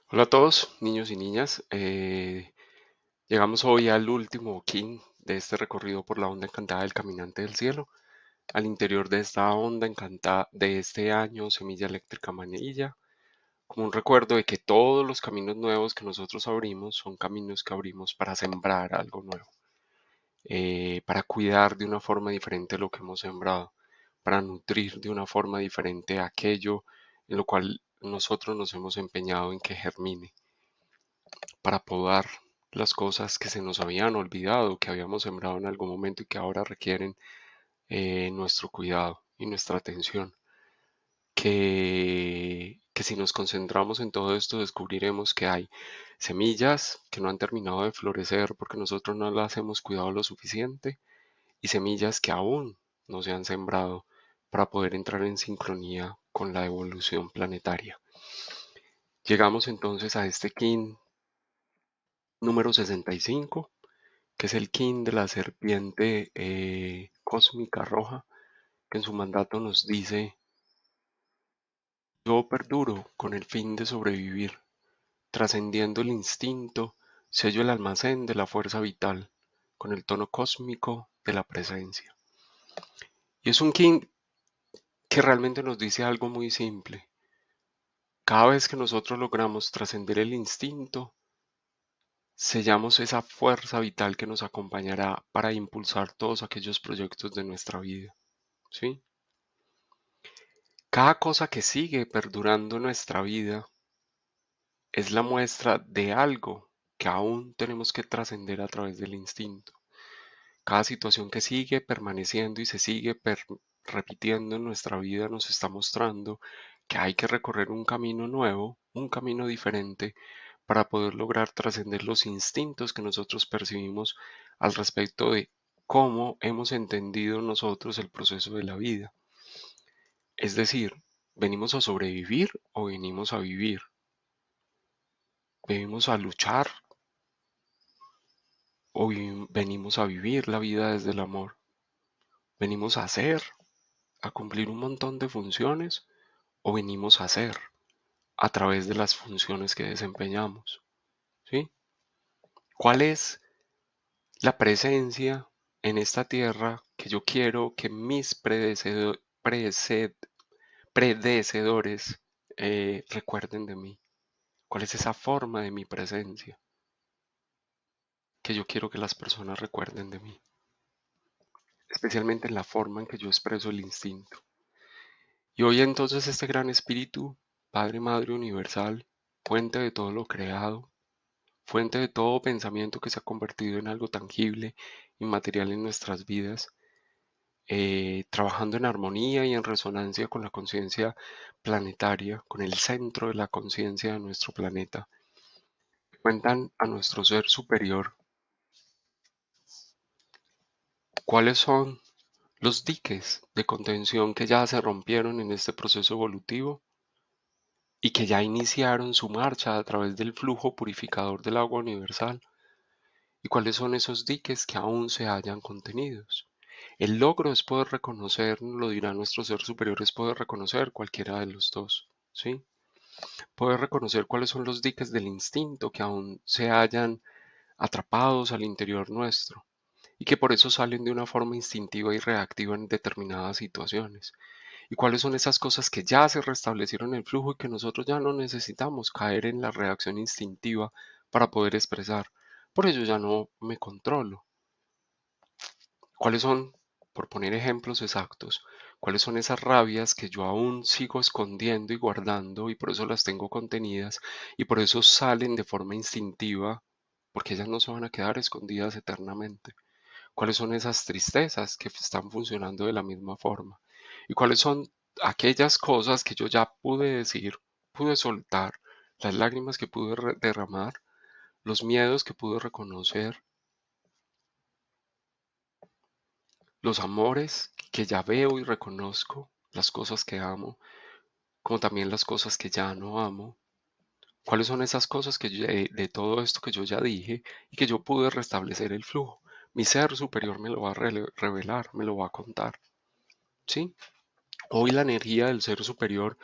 Hola a todos, niños y niñas. Llegamos hoy al último king de este recorrido por la onda encantada del Caminante del Cielo. Al interior de esta onda encantada de este año, Semilla Eléctrica Manilla, como un recuerdo de que todos los caminos nuevos que nosotros abrimos son caminos que abrimos para sembrar algo nuevo, para cuidar de una forma diferente lo que hemos sembrado, para nutrir de una forma diferente aquello en lo cual nosotros nos hemos empeñado en que germine, para podar las cosas que se nos habían olvidado, que habíamos sembrado en algún momento y que ahora requieren nuestro cuidado y nuestra atención. Que si nos concentramos en todo esto, descubriremos que hay semillas que no han terminado de florecer porque nosotros no las hemos cuidado lo suficiente y semillas que aún no se han sembrado para poder entrar en sincronía con la evolución planetaria. Llegamos entonces a este kin número 65, que es el kin de la serpiente cósmica roja, que en su mandato nos dice: yo perduro con el fin de sobrevivir, trascendiendo el instinto, sello el almacén de la fuerza vital, con el tono cósmico de la presencia. Y es un kin que realmente nos dice algo muy simple. Cada vez que nosotros logramos trascender el instinto, sellamos esa fuerza vital que nos acompañará para impulsar todos aquellos proyectos de nuestra vida. ¿Sí? Cada cosa que sigue perdurando en nuestra vida es la muestra de algo que aún tenemos que trascender a través del instinto. Cada situación que sigue permaneciendo y se sigue repitiendo en nuestra vida nos está mostrando que hay que recorrer un camino nuevo, un camino diferente, para poder lograr trascender los instintos que nosotros percibimos al respecto de cómo hemos entendido nosotros el proceso de la vida. Es decir, ¿venimos a sobrevivir o venimos a vivir? ¿Venimos a luchar o venimos a vivir la vida desde el amor? ¿Venimos a hacer, a cumplir un montón de funciones o venimos a hacer a través de las funciones que desempeñamos? ¿Sí? ¿Cuál es la presencia en esta tierra que yo quiero que mis predecedores recuerden de mí? ¿Cuál es esa forma de mi presencia que yo quiero que las personas recuerden de mí? Especialmente en la forma en que yo expreso el instinto. Y hoy entonces este gran espíritu, Padre, Madre Universal, fuente de todo lo creado, fuente de todo pensamiento que se ha convertido en algo tangible y material en nuestras vidas, trabajando en armonía y en resonancia con la conciencia planetaria, con el centro de la conciencia de nuestro planeta, cuentan a nuestro ser superior cuáles son los diques de contención que ya se rompieron en este proceso evolutivo y que ya iniciaron su marcha a través del flujo purificador del agua universal, y cuáles son esos diques que aún se hallan contenidos. El logro es poder reconocer, lo dirá nuestro ser superior, es poder reconocer cualquiera de los dos, ¿sí? Poder reconocer cuáles son los diques del instinto que aún se hallan atrapados al interior nuestro y que por eso salen de una forma instintiva y reactiva en determinadas situaciones. ¿Y cuáles son esas cosas que ya se restablecieron en el flujo y que nosotros ya no necesitamos caer en la reacción instintiva para poder expresar? Por ello ya no me controlo. ¿Cuáles son, por poner ejemplos exactos, cuáles son esas rabias que yo aún sigo escondiendo y guardando y por eso las tengo contenidas y por eso salen de forma instintiva, porque ellas no se van a quedar escondidas eternamente? ¿Cuáles son esas tristezas que están funcionando de la misma forma? ¿Y cuáles son aquellas cosas que yo ya pude decir, pude soltar, las lágrimas que pude derramar, los miedos que pude reconocer, los amores que ya veo y reconozco, las cosas que amo, como también las cosas que ya no amo? ¿Cuáles son esas cosas que de todo esto que yo ya dije y que yo pude restablecer el flujo? Mi ser superior me lo va a revelar, me lo va a contar. ¿Sí? Hoy la energía del ser superior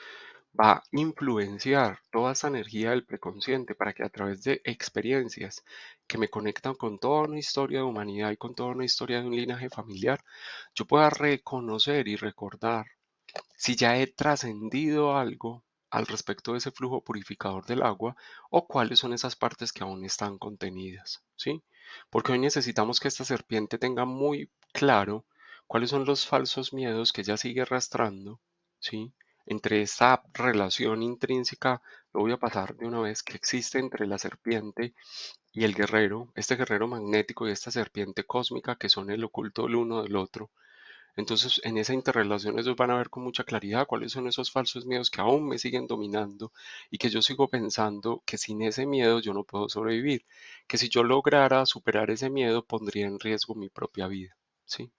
va a influenciar toda esa energía del preconsciente para que a través de experiencias que me conectan con toda una historia de humanidad y con toda una historia de un linaje familiar, yo pueda reconocer y recordar si ya he trascendido algo al respecto de ese flujo purificador del agua o cuáles son esas partes que aún están contenidas, ¿sí? Porque hoy necesitamos que esta serpiente tenga muy claro cuáles son los falsos miedos que ella sigue arrastrando, ¿sí? Entre esta relación intrínseca, lo voy a pasar de una vez, que existe entre la serpiente y el guerrero, este guerrero magnético y esta serpiente cósmica que son el oculto el uno del otro. Entonces, en esa interrelación ellos van a ver con mucha claridad cuáles son esos falsos miedos que aún me siguen dominando y que yo sigo pensando que sin ese miedo yo no puedo sobrevivir, que si yo lograra superar ese miedo pondría en riesgo mi propia vida, ¿sí?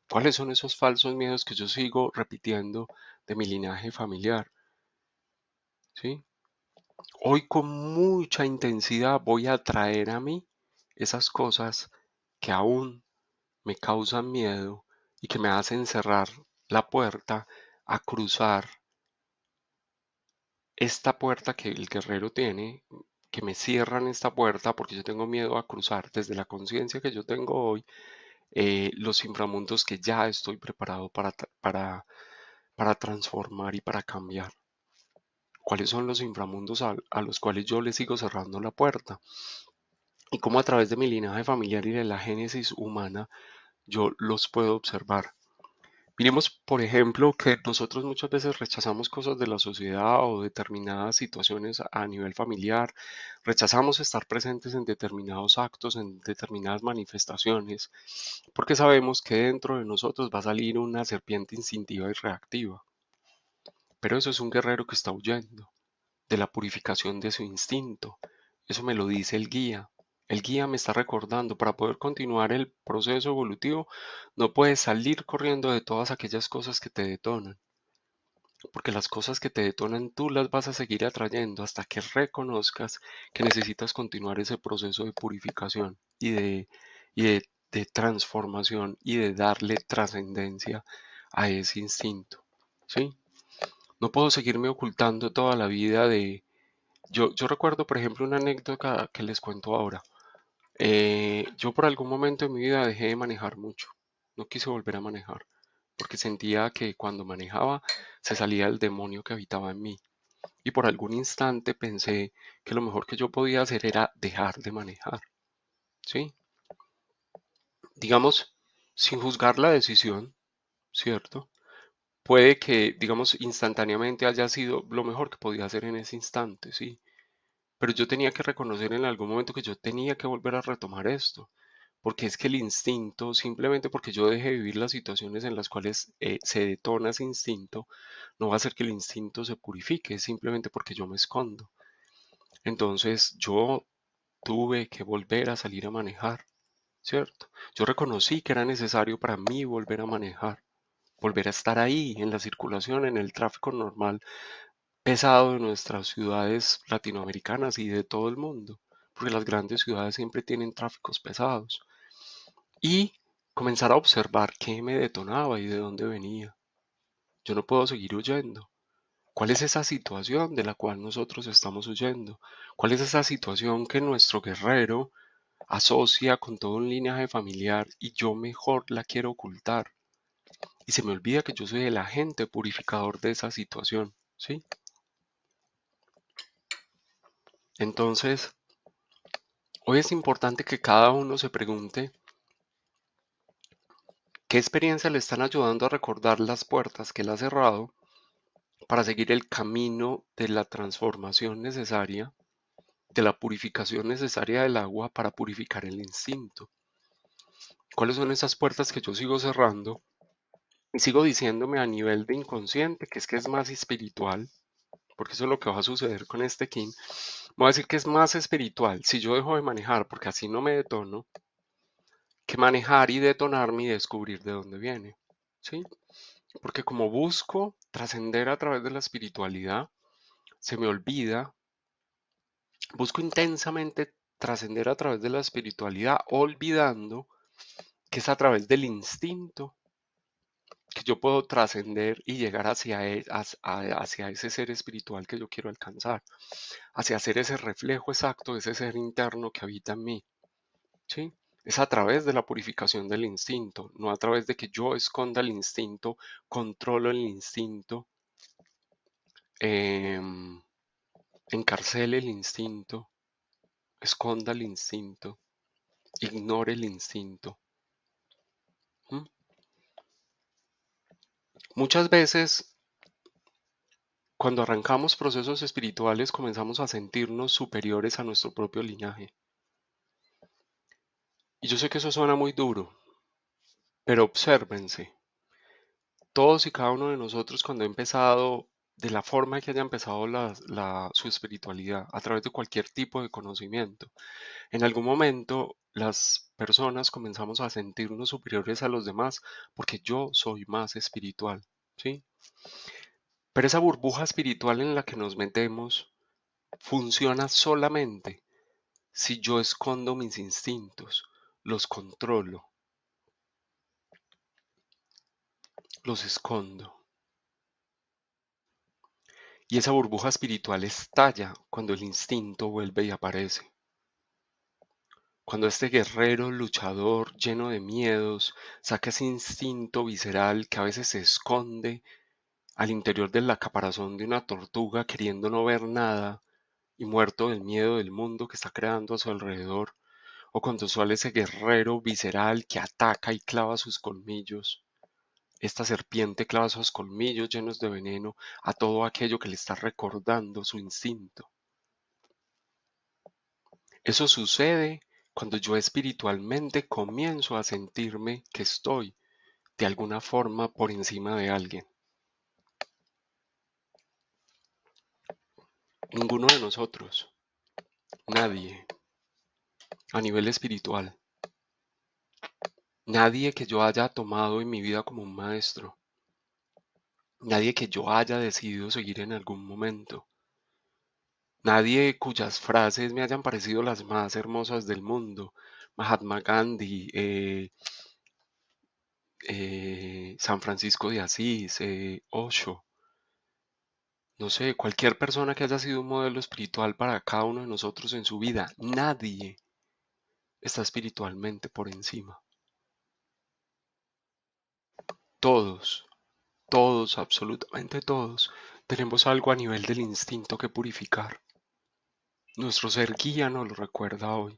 ¿Cuáles son esos falsos miedos que yo sigo repitiendo de mi linaje familiar, ¿sí? Hoy con mucha intensidad voy a traer a mí esas cosas que aún me causan miedo y que me hacen cerrar la puerta a cruzar esta puerta que el guerrero tiene, que me cierran esta puerta porque yo tengo miedo a cruzar desde la conciencia que yo tengo hoy los inframundos que ya estoy preparado para transformar y para cambiar. ¿Cuáles son los inframundos a los cuales yo le sigo cerrando la puerta? Y cómo a través de mi linaje familiar y de la génesis humana yo los puedo observar. Miremos, por ejemplo, que nosotros muchas veces rechazamos cosas de la sociedad o determinadas situaciones a nivel familiar, rechazamos estar presentes en determinados actos, en determinadas manifestaciones, porque sabemos que dentro de nosotros va a salir una serpiente instintiva y reactiva. Pero eso es un guerrero que está huyendo de la purificación de su instinto. Eso me lo dice el guía. El guía me está recordando, para poder continuar el proceso evolutivo, no puedes salir corriendo de todas aquellas cosas que te detonan, porque las cosas que te detonan tú las vas a seguir atrayendo hasta que reconozcas que necesitas continuar ese proceso de purificación y de transformación y de darle trascendencia a ese instinto. ¿Sí? No puedo seguirme ocultando toda la vida de... Yo recuerdo, por ejemplo, una anécdota que les cuento ahora. Yo por algún momento en mi vida dejé de manejar mucho. No quise volver a manejar, porque sentía que cuando manejaba se salía el demonio que habitaba en mí. Y por algún instante pensé que lo mejor que yo podía hacer era dejar de manejar. ¿Sí? Digamos, sin juzgar la decisión, ¿cierto? Puede que, digamos, instantáneamente haya sido lo mejor que podía hacer en ese instante, ¿sí? Pero yo tenía que reconocer en algún momento que yo tenía que volver a retomar esto, porque es que el instinto, simplemente porque yo deje de vivir las situaciones en las cuales se detona ese instinto, no va a hacer que el instinto se purifique, es simplemente porque yo me escondo. Entonces yo tuve que volver a salir a manejar, ¿cierto? Yo reconocí que era necesario para mí volver a manejar, volver a estar ahí en la circulación, en el tráfico normal pesado de nuestras ciudades latinoamericanas y de todo el mundo, porque las grandes ciudades siempre tienen tráficos pesados. Y comenzar a observar qué me detonaba y de dónde venía. Yo no puedo seguir huyendo. ¿Cuál es esa situación de la cual nosotros estamos huyendo? ¿Cuál es esa situación que nuestro guerrero asocia con todo un linaje familiar y yo mejor la quiero ocultar? Y se me olvida que yo soy el agente purificador de esa situación, ¿sí? Entonces, hoy es importante que cada uno se pregunte qué experiencia le están ayudando a recordar las puertas que él ha cerrado para seguir el camino de la transformación necesaria, de la purificación necesaria del agua para purificar el instinto. ¿Cuáles son esas puertas que yo sigo cerrando? Y sigo diciéndome a nivel de inconsciente que es más espiritual, porque eso es lo que va a suceder con este kin. Voy a decir que es más espiritual si yo dejo de manejar, porque así no me detono, que manejar y detonarme y descubrir de dónde viene. ¿Sí? Porque como busco trascender a través de la espiritualidad, se me olvida, busco intensamente trascender a través de la espiritualidad, olvidando que es a través del instinto que yo puedo trascender y llegar hacia ese ser espiritual que yo quiero alcanzar, hacia ser ese reflejo exacto de ese ser interno que habita en mí, ¿sí? Es a través de la purificación del instinto, no a través de que yo esconda el instinto, controlo el instinto, em, encarcele el instinto, esconda el instinto, ignore el instinto. ¿Mm? Muchas veces, cuando arrancamos procesos espirituales, comenzamos a sentirnos superiores a nuestro propio linaje. Y yo sé que eso suena muy duro, pero obsérvense, todos y cada uno de nosotros cuando ha empezado, de la forma que haya empezado su espiritualidad, a través de cualquier tipo de conocimiento, en algún momento las personas comenzamos a sentirnos superiores a los demás porque yo soy más espiritual, ¿sí? Pero esa burbuja espiritual en la que nos metemos funciona solamente si yo escondo mis instintos, los controlo, los escondo. Y esa burbuja espiritual estalla cuando el instinto vuelve y aparece. Cuando este guerrero luchador lleno de miedos saca ese instinto visceral que a veces se esconde al interior de la caparazón de una tortuga queriendo no ver nada y muerto del miedo del mundo que está creando a su alrededor, o cuando sale ese guerrero visceral que ataca y clava sus colmillos. Esta serpiente clava sus colmillos llenos de veneno a todo aquello que le está recordando su instinto. Eso sucede cuando yo espiritualmente comienzo a sentirme que estoy, de alguna forma, por encima de alguien. Ninguno de nosotros, nadie, a nivel espiritual, nadie que yo haya tomado en mi vida como un maestro, nadie que yo haya decidido seguir en algún momento, nadie cuyas frases me hayan parecido las más hermosas del mundo, Mahatma Gandhi, San Francisco de Asís, Osho, no sé, cualquier persona que haya sido un modelo espiritual para cada uno de nosotros en su vida, nadie está espiritualmente por encima. Todos, todos, absolutamente todos, tenemos algo a nivel del instinto que purificar. Nuestro ser guía nos lo recuerda hoy.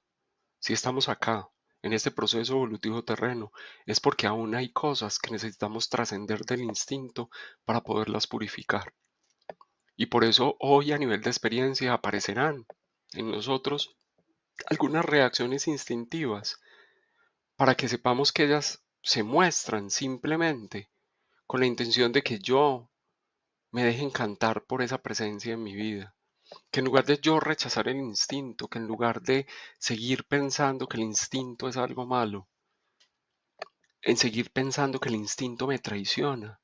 Si estamos acá, en este proceso evolutivo terreno, es porque aún hay cosas que necesitamos trascender del instinto para poderlas purificar. Y por eso hoy a nivel de experiencia aparecerán en nosotros algunas reacciones instintivas para que sepamos que ellas se muestran simplemente con la intención de que yo me deje encantar por esa presencia en mi vida. Que en lugar de yo rechazar el instinto, que en lugar de seguir pensando que el instinto es algo malo, en seguir pensando que el instinto me traiciona,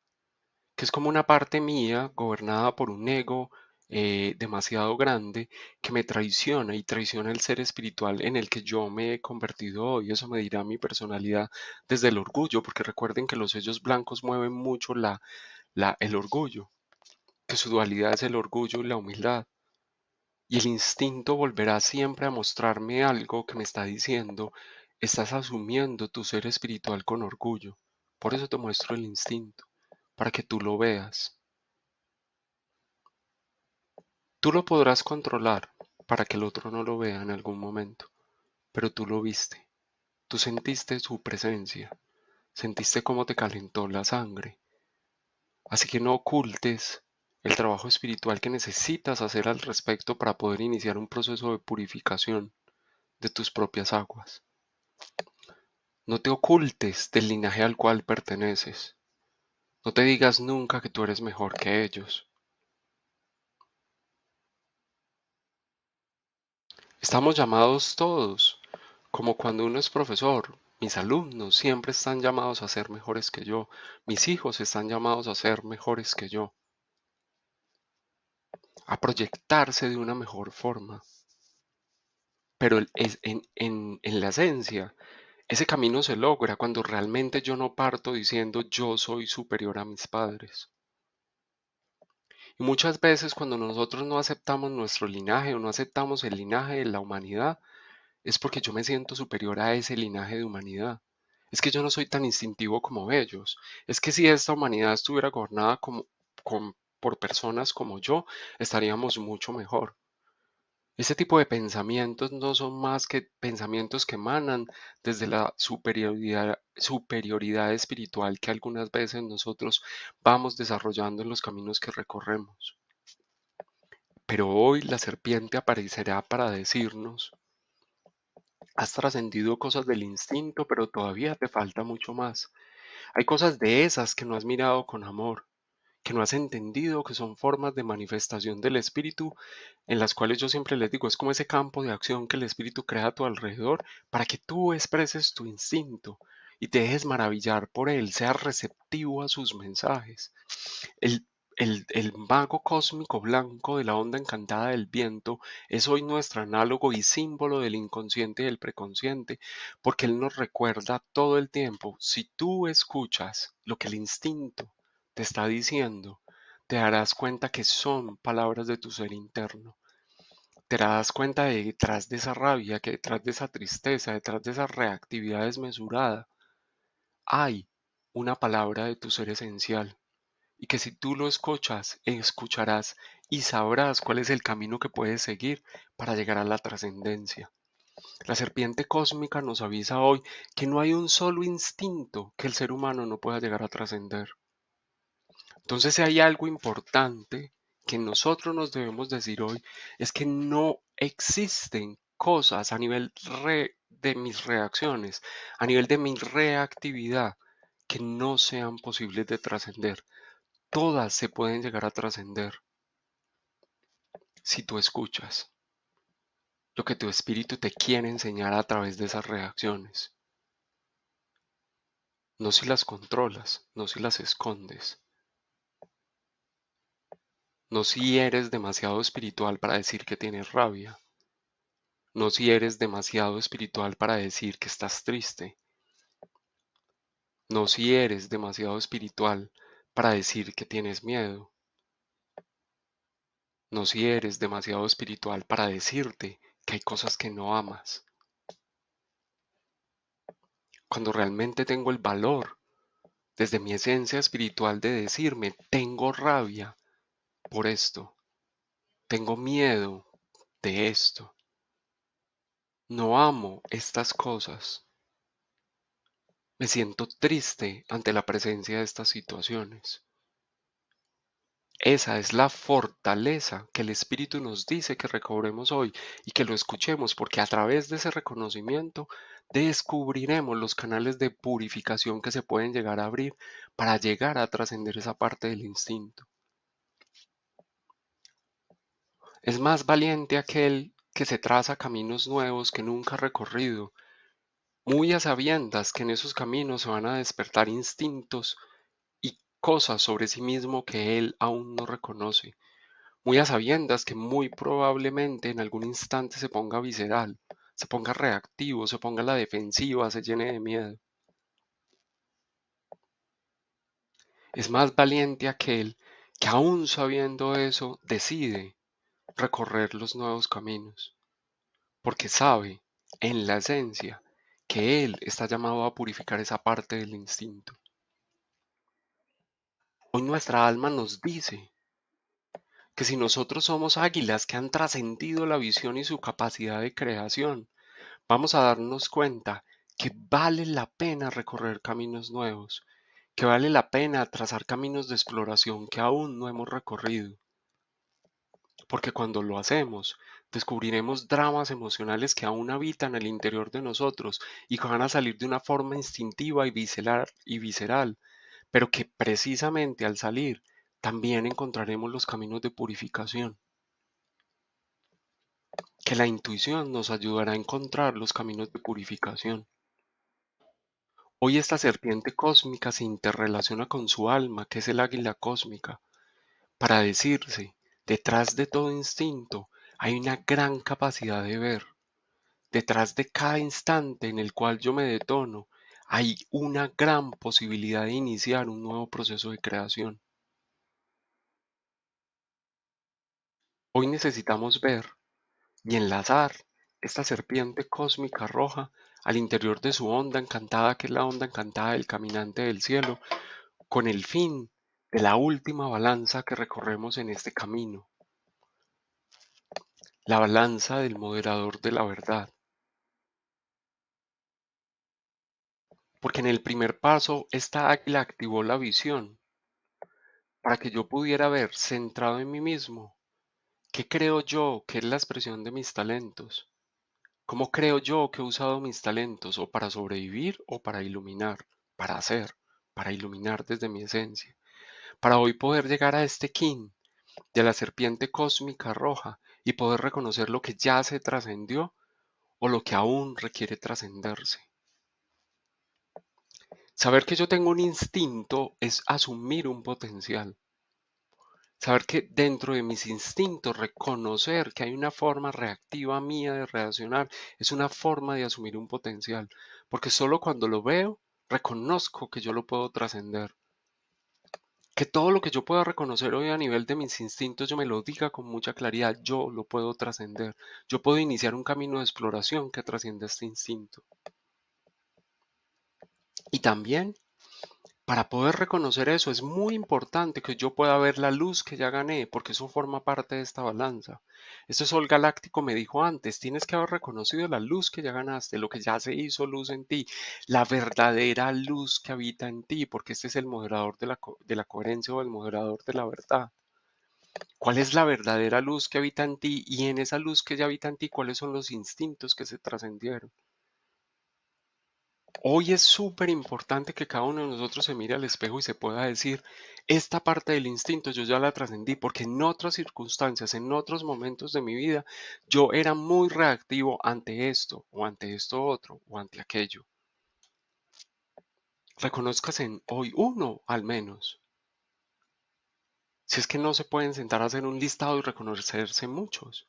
que es como una parte mía gobernada por un ego demasiado grande que me traiciona y traiciona el ser espiritual en el que yo me he convertido hoy. Eso me dirá mi personalidad desde el orgullo, porque recuerden que los sellos blancos mueven mucho el orgullo, que su dualidad es el orgullo y la humildad. Y el instinto volverá siempre a mostrarme algo que me está diciendo, estás asumiendo tu ser espiritual con orgullo. Por eso te muestro el instinto, para que tú lo veas. Tú lo podrás controlar para que el otro no lo vea en algún momento, pero tú lo viste. Tú sentiste su presencia, sentiste cómo te calentó la sangre. Así que no ocultes el trabajo espiritual que necesitas hacer al respecto para poder iniciar un proceso de purificación de tus propias aguas. No te ocultes del linaje al cual perteneces. No te digas nunca que tú eres mejor que ellos. Estamos llamados todos, como cuando uno es profesor. Mis alumnos siempre están llamados a ser mejores que yo. Mis hijos están llamados a ser mejores que yo. A proyectarse de una mejor forma. Pero en la esencia, Ese camino se logra cuando realmente yo no parto diciendo yo soy superior a mis padres. Y muchas veces cuando nosotros no aceptamos nuestro linaje o no aceptamos el linaje de la humanidad, es porque yo me siento superior a ese linaje de humanidad. Es que yo no soy tan instintivo como ellos. Es que si esta humanidad estuviera gobernada por personas como yo, estaríamos mucho mejor. Ese tipo de pensamientos no son más que pensamientos que emanan desde la superioridad espiritual que algunas veces nosotros vamos desarrollando en los caminos que recorremos. Pero hoy la serpiente aparecerá para decirnos: has trascendido cosas del instinto, pero todavía te falta mucho más. Hay cosas de esas que no has mirado con amor, que no has entendido que son formas de manifestación del espíritu, en las cuales yo siempre les digo, es como ese campo de acción que el espíritu crea a tu alrededor para que tú expreses tu instinto y te dejes maravillar por él, seas receptivo a sus mensajes. El, el mago cósmico blanco de la onda encantada del viento es hoy nuestro análogo y símbolo del inconsciente y del preconsciente, porque él nos recuerda todo el tiempo: si tú escuchas lo que el instinto te está diciendo, te darás cuenta que son palabras de tu ser interno. Te darás cuenta de detrás de esa rabia, que detrás de esa tristeza, detrás de esa reactividad desmesurada, hay una palabra de tu ser esencial, y que si tú lo escuchas, escucharás y sabrás cuál es el camino que puedes seguir para llegar a la trascendencia. La serpiente cósmica nos avisa hoy que no hay un solo instinto que el ser humano no pueda llegar a trascender. Entonces, si hay algo importante que nosotros nos debemos decir hoy, es que no existen cosas a nivel de mis reacciones, a nivel de mi reactividad, que no sean posibles de trascender. Todas se pueden llegar a trascender si tú escuchas lo que tu espíritu te quiere enseñar a través de esas reacciones. No si las controlas, no si las escondes, no si eres demasiado espiritual para decir que tienes rabia, no si eres demasiado espiritual para decir que estás triste, no si eres demasiado espiritual para decir que tienes miedo, no si eres demasiado espiritual para decirte que hay cosas que no amas. Cuando realmente tengo el valor desde mi esencia espiritual de decirme: tengo rabia por esto, tengo miedo de esto, no amo estas cosas, me siento triste ante la presencia de estas situaciones. Esa es la fortaleza que el Espíritu nos dice que recobremos hoy y que lo escuchemos, porque a través de ese reconocimiento descubriremos los canales de purificación que se pueden llegar a abrir para llegar a trascender esa parte del instinto. Es más valiente aquel que se traza caminos nuevos que nunca ha recorrido, muy a sabiendas que en esos caminos se van a despertar instintos y cosas sobre sí mismo que él aún no reconoce, muy a sabiendas que muy probablemente en algún instante se ponga visceral, se ponga reactivo, se ponga a la defensiva, se llene de miedo. Es más valiente aquel que aún sabiendo eso decide recorrer los nuevos caminos, porque sabe, en la esencia, que él está llamado a purificar esa parte del instinto. Hoy nuestra alma nos dice que si nosotros somos águilas que han trascendido la visión y su capacidad de creación, vamos a darnos cuenta que vale la pena recorrer caminos nuevos, que vale la pena trazar caminos de exploración que aún no hemos recorrido, porque cuando lo hacemos, descubriremos dramas emocionales que aún habitan el interior de nosotros y que van a salir de una forma instintiva y visceral, pero que precisamente al salir también encontraremos los caminos de purificación, que la intuición nos ayudará a encontrar los caminos de purificación. Hoy esta serpiente cósmica se interrelaciona con su alma, que es el águila cósmica, para decirse: detrás de todo instinto hay una gran capacidad de ver. detrás de cada instante en el cual yo me detono, hay una gran posibilidad de iniciar un nuevo proceso de creación. Hoy necesitamos ver y enlazar esta serpiente cósmica roja al interior de su onda encantada, que es la onda encantada del caminante del cielo, con el fin de la última balanza que recorremos en este camino, la balanza del moderador de la verdad. Porque en el primer paso esta águila activó la visión para que yo pudiera ver centrado en mí mismo qué creo yo que es la expresión de mis talentos, cómo creo yo que he usado mis talentos o para sobrevivir o para iluminar, para hacer, para iluminar desde mi esencia, para hoy poder llegar a este kin de la serpiente cósmica roja y poder reconocer lo que ya se trascendió o lo que aún requiere trascenderse. Saber que yo tengo un instinto es asumir un potencial. Saber que dentro de mis instintos reconocer que hay una forma reactiva mía de reaccionar es una forma de asumir un potencial, porque solo cuando lo veo reconozco que yo lo puedo trascender. Que todo lo que yo pueda reconocer hoy a nivel de mis instintos yo me lo diga con mucha claridad, yo lo puedo trascender. Yo puedo iniciar un camino de exploración que trascienda este instinto. Y también para poder reconocer eso es muy importante que yo pueda ver la luz que ya gané, porque eso forma parte de esta balanza. Este Sol Galáctico me dijo antes, tienes que haber reconocido la luz que ya ganaste, lo que ya se hizo luz en ti, la verdadera luz que habita en ti, porque este es el moderador de la coherencia o el moderador de la verdad. ¿Cuál es la verdadera luz que habita en ti? Y en esa luz que ya habita en ti, ¿cuáles son los instintos que se trascendieron? Hoy es súper importante que cada uno de nosotros se mire al espejo y se pueda decir, esta parte del instinto yo ya la trascendí porque en otras circunstancias, en otros momentos de mi vida, yo era muy reactivo ante esto o ante esto otro o ante aquello. Reconózcase en hoy uno al menos. Si es que no se pueden sentar a hacer un listado y reconocerse muchos.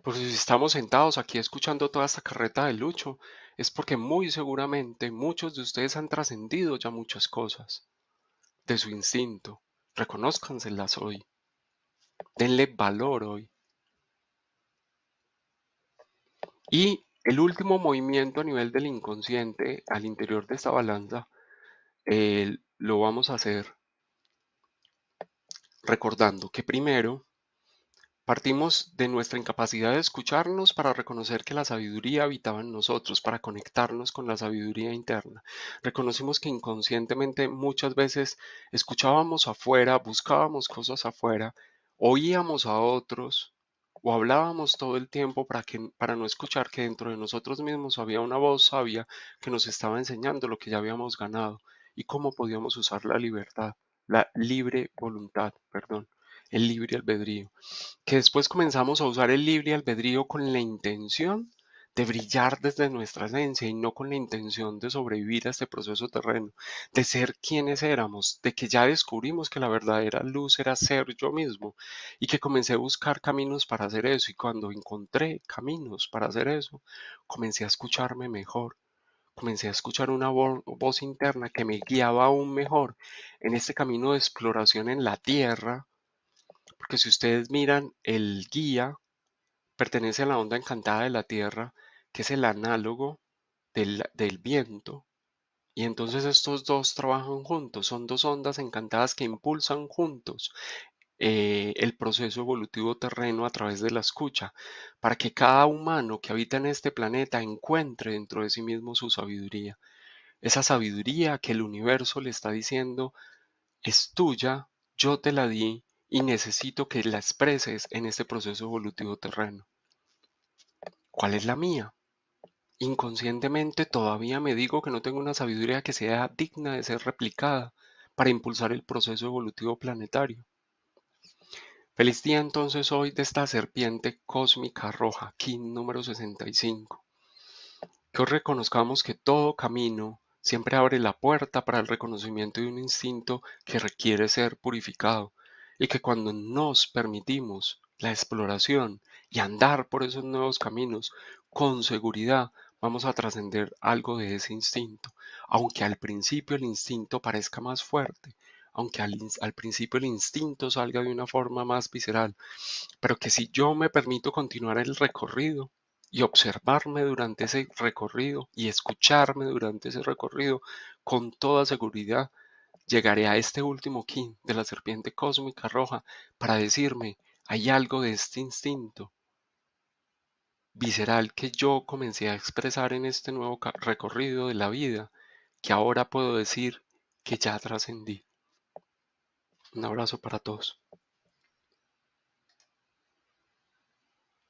Porque si estamos sentados aquí escuchando toda esta carreta de Lucho, es porque muy seguramente muchos de ustedes han trascendido ya muchas cosas de su instinto. Reconózcanselas hoy. Denle valor hoy. Y el último movimiento a nivel del inconsciente, al interior de esta balanza, lo vamos a hacer recordando que primero partimos de nuestra incapacidad de escucharnos para reconocer que la sabiduría habitaba en nosotros, para conectarnos con la sabiduría interna. Reconocimos que inconscientemente muchas veces escuchábamos afuera, buscábamos cosas afuera, oíamos a otros o hablábamos todo el tiempo para no escuchar que dentro de nosotros mismos había una voz sabia que nos estaba enseñando lo que ya habíamos ganado y cómo podíamos usar la libertad, la libre voluntad, perdón, el libre albedrío, que después comenzamos a usar el libre albedrío con la intención de brillar desde nuestra esencia y no con la intención de sobrevivir a este proceso terreno, de ser quienes éramos, de que ya descubrimos que la verdadera luz era ser yo mismo y que comencé a buscar caminos para hacer eso y cuando encontré caminos para hacer eso, comencé a escucharme mejor. Comencé a escuchar una voz interna que me guiaba aún mejor en este camino de exploración en la tierra, porque si ustedes miran, el guía pertenece a la onda encantada de la Tierra, que es el análogo del viento. Y entonces estos dos trabajan juntos, son dos ondas encantadas que impulsan juntos el proceso evolutivo terreno a través de la escucha, para que cada humano que habita en este planeta encuentre dentro de sí mismo su sabiduría. Esa sabiduría que el universo le está diciendo es tuya, yo te la di y necesito que la expreses en este proceso evolutivo terreno. ¿Cuál es la mía? Inconscientemente todavía me digo que no tengo una sabiduría que sea digna de ser replicada para impulsar el proceso evolutivo planetario. Feliz día entonces hoy de esta serpiente cósmica roja, Kin número 65. Que hoy reconozcamos que todo camino siempre abre la puerta para el reconocimiento de un instinto que requiere ser purificado y que cuando nos permitimos la exploración y andar por esos nuevos caminos, con seguridad vamos a trascender algo de ese instinto, aunque al principio el instinto parezca más fuerte, aunque al principio el instinto salga de una forma más visceral, pero que si yo me permito continuar el recorrido y observarme durante ese recorrido y escucharme durante ese recorrido, con toda seguridad llegaré a este último kin de la serpiente cósmica roja para decirme, hay algo de este instinto visceral que yo comencé a expresar en este nuevo recorrido de la vida, que ahora puedo decir que ya trascendí. Un abrazo para todos.